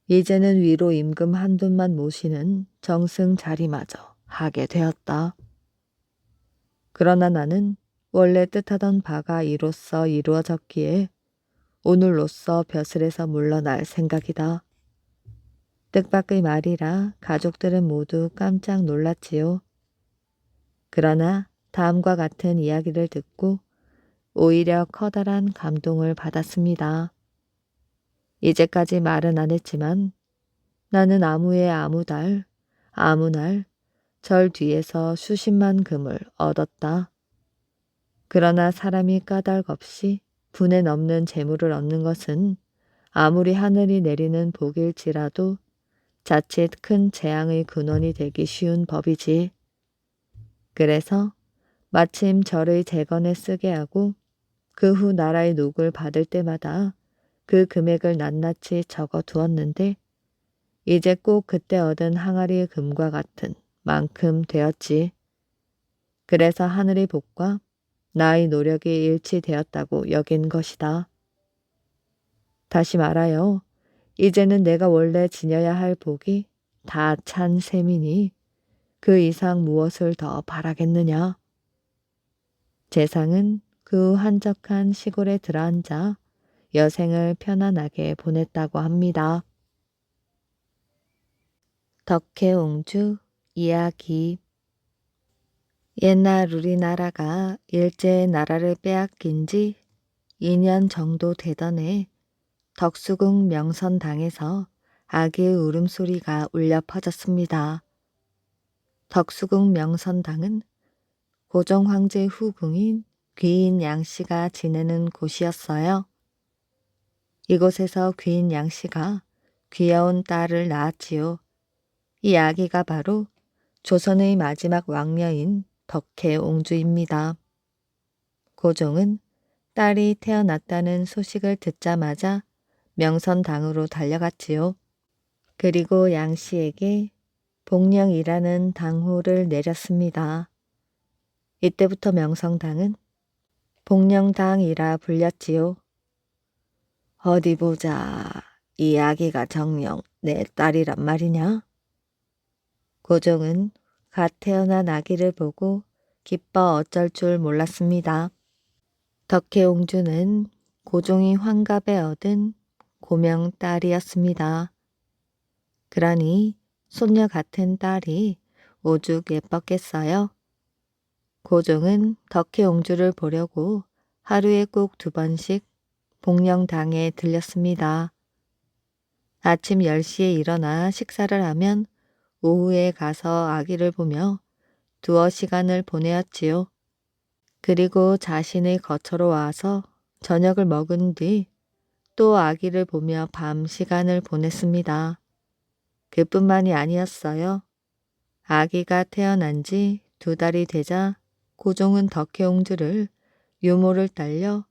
S1: 이제는 위로 임금 한 분만 모시는 정승 자리마저 하게 되었다. 그러나 나는 원래 뜻하던 바가 이로써 이루어졌기에 오늘로써 벼슬에서 물러날 생각이다. 뜻밖의 말이라 가족들은 모두 깜짝 놀랐지요. 그러나 다음과 같은 이야기를 듣고 오히려 커다란 감동을 받았습니다. 이제까지 말은 안 했지만 나는 아무의 아무 달, 아무 날 절 뒤에서 수십만 금을 얻었다. 그러나 사람이 까닭 없이 분에 넘는 재물을 얻는 것은 아무리 하늘이 내리는 복일지라도 자칫 큰 재앙의 근원이 되기 쉬운 법이지. 그래서 마침 절의 재건에 쓰게 하고 그 후 나라의 녹을 받을 때마다 그 금액을 낱낱이 적어 두었는데 이제 꼭 그때 얻은 항아리의 금과 같은 만큼 되었지. 그래서 하늘의 복과 나의 노력이 일치되었다고 여긴 것이다. 다시 말하여 이제는 내가 원래 지녀야 할 복이 다 찬 셈이니 그 이상 무엇을 더 바라겠느냐. 재상은 그 한적한 시골에 들어앉아 여생을 편안하게 보냈다고 합니다. 덕혜옹주 이야기. 옛날 우리나라가 일제의 나라를 빼앗긴 지 2년 정도 되던 해 덕수궁 명선당에서 아기의 울음소리가 울려 퍼졌습니다. 덕수궁 명선당은 고종 황제 후궁인 귀인 양씨가 지내는 곳이었어요. 이곳에서 귀인 양씨가 귀여운 딸을 낳았지요. 이 아기가 바로 조선의 마지막 왕녀인 덕혜옹주입니다. 고종은 딸이 태어났다는 소식을 듣자마자 명선당으로 달려갔지요. 그리고 양씨에게 복령이라는 당호를 내렸습니다. 이때부터 명성당은 복령당이라 불렸지요. 어디 보자. 이 아기가 정녕 내 딸이란 말이냐? 고종은 갓 태어난 아기를 보고 기뻐 어쩔 줄 몰랐습니다. 덕혜옹주는 고종이 환갑에 얻은 고명 딸이었습니다. 그러니 손녀 같은 딸이 오죽 예뻤겠어요. 고종은 덕혜옹주를 보려고 하루에 꼭 2번씩 복령당에 들렸습니다. 아침 10시에 일어나 식사를 하면 오후에 가서 아기를 보며 두어 시간을 보내었지요. 그리고 자신의 거처로 와서 저녁을 먹은 뒤 또 아기를 보며 밤 시간을 보냈습니다. 그뿐만이 아니었어요. 아기가 태어난 지 2달이 되자 고종은 덕혜옹주를 유모를 딸려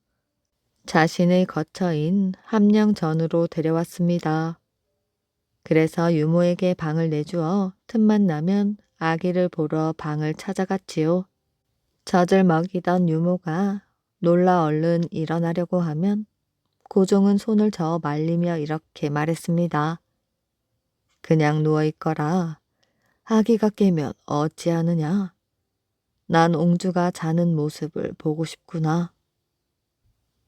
S1: 자신의 거처인 함령전으로 데려왔습니다. 그래서 유모에게 방을 내주어 틈만 나면 아기를 보러 방을 찾아갔지요. 젖을 먹이던 유모가 놀라 얼른 일어나려고 하면 고종은 손을 저어 말리며 이렇게 말했습니다. 그냥 누워있거라. 아기가 깨면 어찌하느냐. 난 옹주가 자는 모습을 보고 싶구나.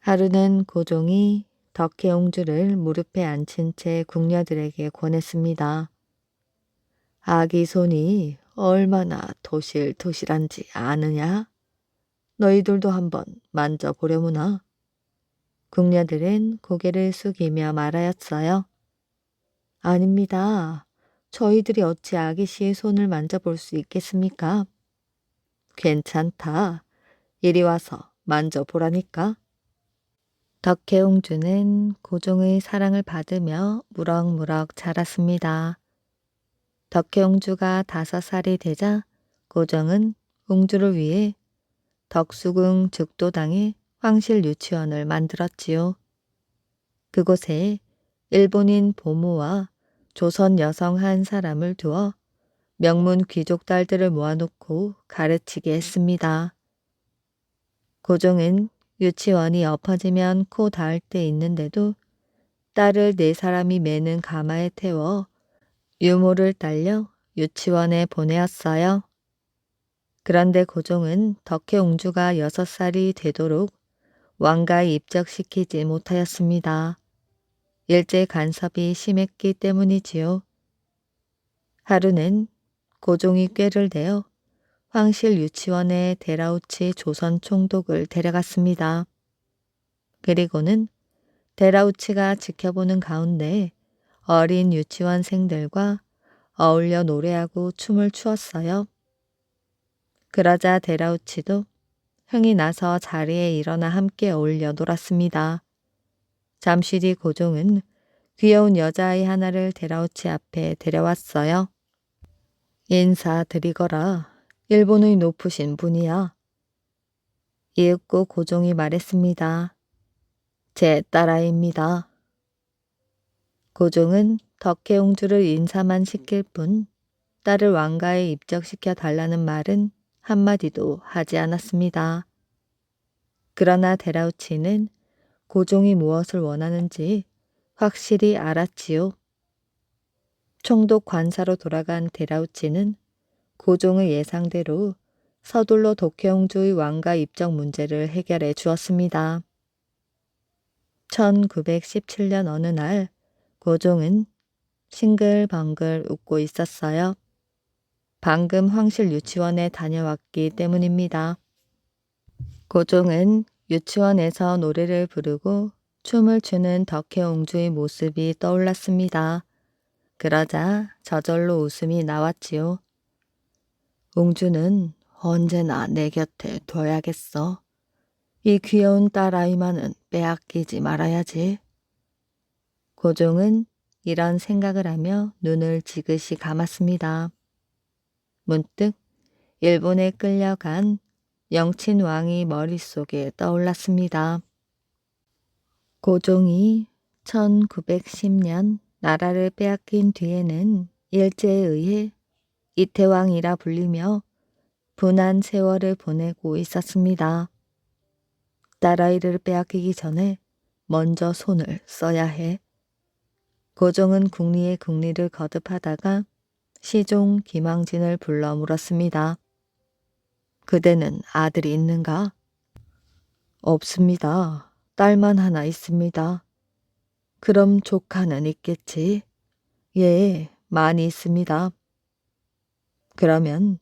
S1: 하루는 고종이 덕혜옹주를 무릎에 앉힌 채 궁녀들에게 권했습니다. 아기 손이 얼마나 토실토실한지 아느냐? 너희들도 한번 만져보려무나. 궁녀들은 고개를 숙이며 말하였어요. 아닙니다. 저희들이 어찌 아기 씨의 손을 만져볼 수 있겠습니까? 괜찮다. 이리 와서 만져보라니까. 덕혜옹주는 고종의 사랑을 받으며 무럭무럭 자랐습니다. 덕혜옹주가 5살이 되자 고종은 옹주를 위해 덕수궁 즉도당에 황실 유치원을 만들었지요. 그곳에 일본인 보모와 조선 여성 한 사람을 두어 명문 귀족 딸들을 모아놓고 가르치게 했습니다. 고종은 유치원이 엎어지면 코 닿을 때 있는데도 딸을 4사람이 매는 가마에 태워 유모를 딸려 유치원에 보내었어요. 그런데 고종은 덕혜옹주가 6살이 되도록 왕가에 입적시키지 못하였습니다. 일제 간섭이 심했기 때문이지요. 하루는 고종이 꾀를 내어 황실 유치원에 데라우치 조선 총독을 데려갔습니다. 그리고는 데라우치가 지켜보는 가운데 어린 유치원생들과 어울려 노래하고 춤을 추었어요. 그러자 데라우치도 흥이 나서 자리에 일어나 함께 어울려 놀았습니다. 잠시 뒤 고종은 귀여운 여자아이 하나를 데라우치 앞에 데려왔어요. 인사드리거라. 일본의 높으신 분이야. 이윽고 고종이 말했습니다. 제 딸아이입니다. 고종은 덕혜옹주를 인사만 시킬 뿐 딸을 왕가에 입적시켜 달라는 말은 한마디도 하지 않았습니다. 그러나 데라우치는 고종이 무엇을 원하는지 확실히 알았지요. 총독 관사로 돌아간 데라우치는 고종의 예상대로 서둘러 덕혜옹주의 왕가 입적 문제를 해결해 주었습니다. 1917년 어느 날 고종은 싱글벙글 웃고 있었어요. 방금 황실 유치원에 다녀왔기 때문입니다. 고종은 유치원에서 노래를 부르고 춤을 추는 덕혜옹주의 모습이 떠올랐습니다. 그러자 저절로 웃음이 나왔지요. 옹주는 언제나 내 곁에 둬야겠어. 이 귀여운 딸아이만은 빼앗기지 말아야지. 고종은 이런 생각을 하며 눈을 지그시 감았습니다. 문득 일본에 끌려간 영친왕이 머릿속에 떠올랐습니다. 고종이 1910년 나라를 빼앗긴 뒤에는 일제에 의해 이태왕이라 불리며 분한 세월을 보내고 있었습니다. 딸아이를 빼앗기기 전에 먼저 손을 써야 해. 고종은 궁리의 궁리를 거듭하다가 시종 김황진을 불러 물었습니다. 그대는 아들이 있는가? 없습니다. 딸만 하나 있습니다. 그럼 조카는 있겠지? 예, 많이 있습니다. 그러면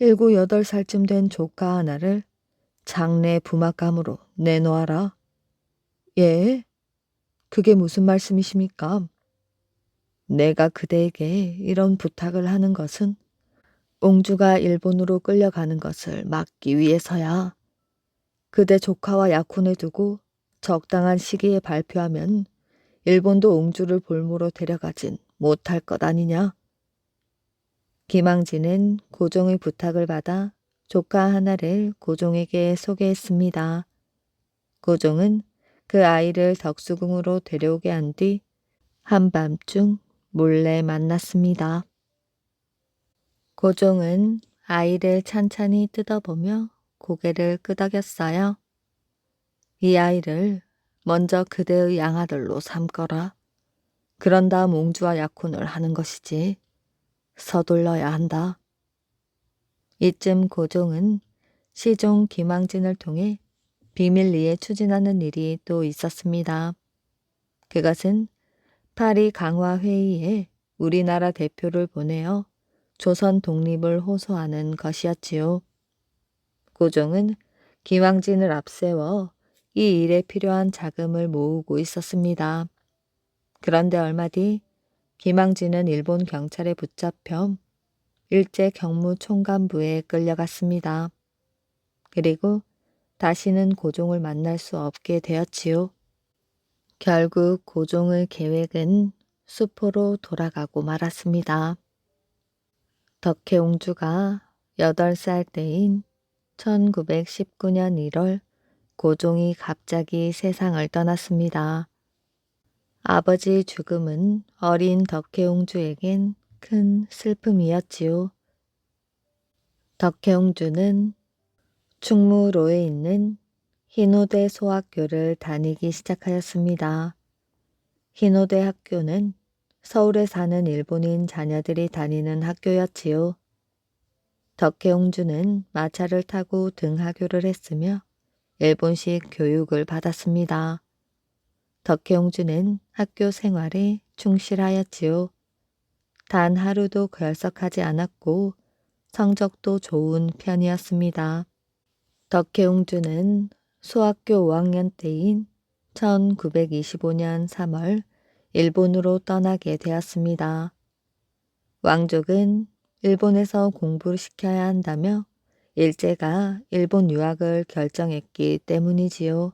S1: 7, 8살쯤 된 조카 하나를 장래 부막감으로 내놓아라. 예? 그게 무슨 말씀이십니까? 내가 그대에게 이런 부탁을 하는 것은 옹주가 일본으로 끌려가는 것을 막기 위해서야. 그대 조카와 약혼을 두고 적당한 시기에 발표하면 일본도 옹주를 볼모로 데려가진 못할 것 아니냐. 김항진은 고종의 부탁을 받아 조카 하나를 고종에게 소개했습니다. 고종은 그 아이를 덕수궁으로 데려오게 한 뒤 한밤중 몰래 만났습니다. 고종은 아이를 찬찬히 뜯어보며 고개를 끄덕였어요. 이 아이를 먼저 그대의 양아들로 삼거라. 그런 다음 옹주와 약혼을 하는 것이지. 서둘러야 한다. 이쯤 고종은 시종 김왕진을 통해 비밀리에 추진하는 일이 또 있었습니다. 그것은 파리 강화 회의에 우리나라 대표를 보내어 조선 독립을 호소하는 것이었지요. 고종은 김왕진을 앞세워 이 일에 필요한 자금을 모으고 있었습니다. 그런데 얼마 뒤 김왕진은 일본 경찰에 붙잡혀 일제 경무총감부에 끌려갔습니다. 그리고 다시는 고종을 만날 수 없게 되었지요. 결국 고종의 계획은 수포로 돌아가고 말았습니다. 덕혜옹주가 8살 때인 1919년 1월 고종이 갑자기 세상을 떠났습니다. 아버지 죽음은 어린 덕혜옹주에겐 큰 슬픔이었지요. 덕혜옹주는 충무로에 있는 흰호대 소학교를 다니기 시작하였습니다. 흰호대 학교는 서울에 사는 일본인 자녀들이 다니는 학교였지요. 덕혜옹주는 마차를 타고 등하교를 했으며 일본식 교육을 받았습니다. 덕혜옹주는 학교 생활에 충실하였지요. 단 하루도 결석하지 않았고 성적도 좋은 편이었습니다. 덕혜옹주는 소학교 5학년 때인 1925년 3월 일본으로 떠나게 되었습니다. 왕족은 일본에서 공부를 시켜야 한다며 일제가 일본 유학을 결정했기 때문이지요.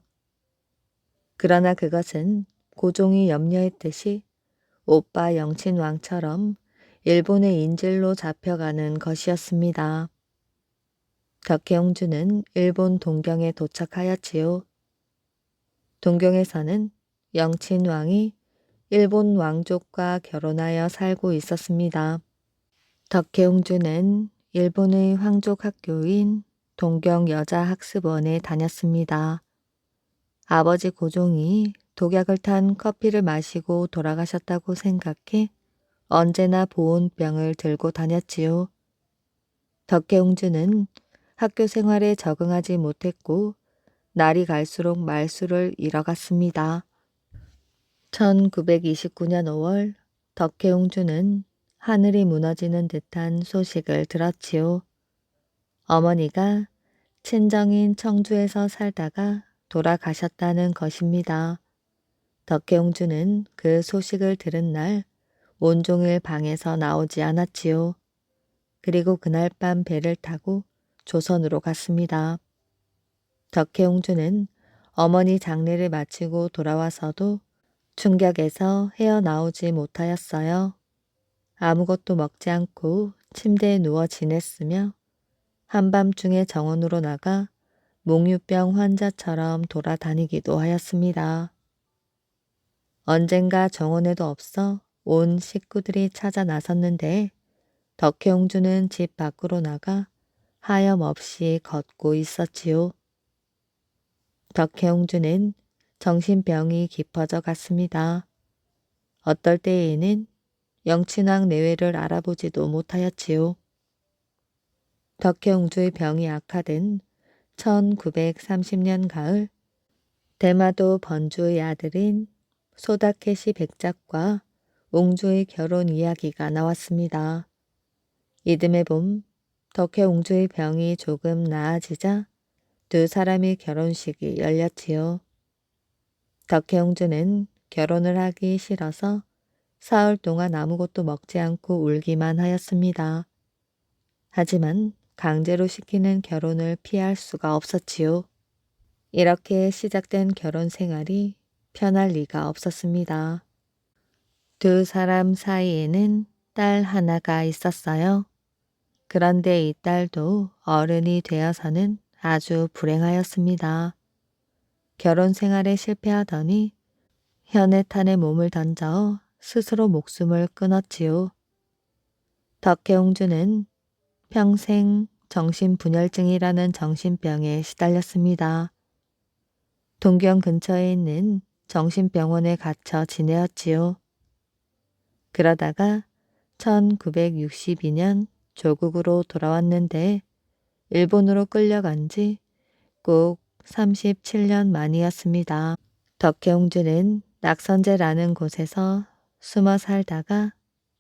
S1: 그러나 그것은 고종이 염려했듯이 오빠 영친왕처럼 일본의 인질로 잡혀가는 것이었습니다. 덕혜옹주는 일본 동경에 도착하였지요. 동경에서는 영친왕이 일본 왕족과 결혼하여 살고 있었습니다. 덕혜옹주는 일본의 황족 학교인 동경여자학습원에 다녔습니다. 아버지 고종이 독약을 탄 커피를 마시고 돌아가셨다고 생각해 언제나 보온병을 들고 다녔지요. 덕혜옹주는 학교 생활에 적응하지 못했고 날이 갈수록 말수를 잃어갔습니다. 1929년 5월 덕혜옹주는 하늘이 무너지는 듯한 소식을 들었지요. 어머니가 친정인 청주에서 살다가 돌아가셨다는 것입니다. 덕혜옹주는 그 소식을 들은 날 온종일 방에서 나오지 않았지요. 그리고 그날 밤 배를 타고 조선으로 갔습니다. 덕혜옹주는 어머니 장례를 마치고 돌아와서도 충격에서 헤어나오지 못하였어요. 아무것도 먹지 않고 침대에 누워 지냈으며 한밤중에 정원으로 나가 몽유병 환자처럼 돌아다니기도 하였습니다. 언젠가 정원에도 없어 온 식구들이 찾아 나섰는데 덕혜옹주는 집 밖으로 나가 하염없이 걷고 있었지요. 덕혜옹주는 정신병이 깊어져 갔습니다. 어떨 때에는 영친왕 내외를 알아보지도 못하였지요. 덕혜옹주의 병이 악화된 1930년 가을 대마도 번주의 아들인 소다케시 백작과 옹주의 결혼 이야기가 나왔습니다. 이듬해 봄 덕혜옹주의 병이 조금 나아지자 두 사람의 결혼식이 열렸지요. 덕혜옹주는 결혼을 하기 싫어서 사흘 동안 아무것도 먹지 않고 울기만 하였습니다. 하지만 강제로 시키는 결혼을 피할 수가 없었지요. 이렇게 시작된 결혼 생활이 편할 리가 없었습니다. 두 사람 사이에는 딸 하나가 있었어요. 그런데 이 딸도 어른이 되어서는 아주 불행하였습니다. 결혼 생활에 실패하더니 현해탄에 몸을 던져 스스로 목숨을 끊었지요. 덕혜옹주는 평생 정신분열증이라는 정신병에 시달렸습니다. 동경 근처에 있는 정신병원에 갇혀 지내었지요. 그러다가 1962년 조국으로 돌아왔는데 일본으로 끌려간 지 꼭 37년 만이었습니다. 덕혜옹주는 낙선제라는 곳에서 숨어 살다가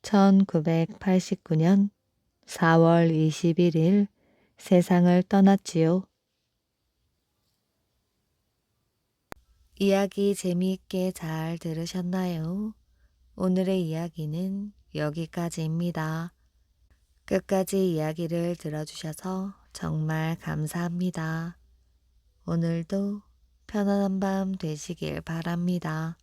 S1: 1989년 4월 21일 세상을 떠났지요. 이야기 재미있게 잘 들으셨나요? 오늘의 이야기는 여기까지입니다. 끝까지 이야기를 들어주셔서 정말 감사합니다. 오늘도 편안한 밤 되시길 바랍니다.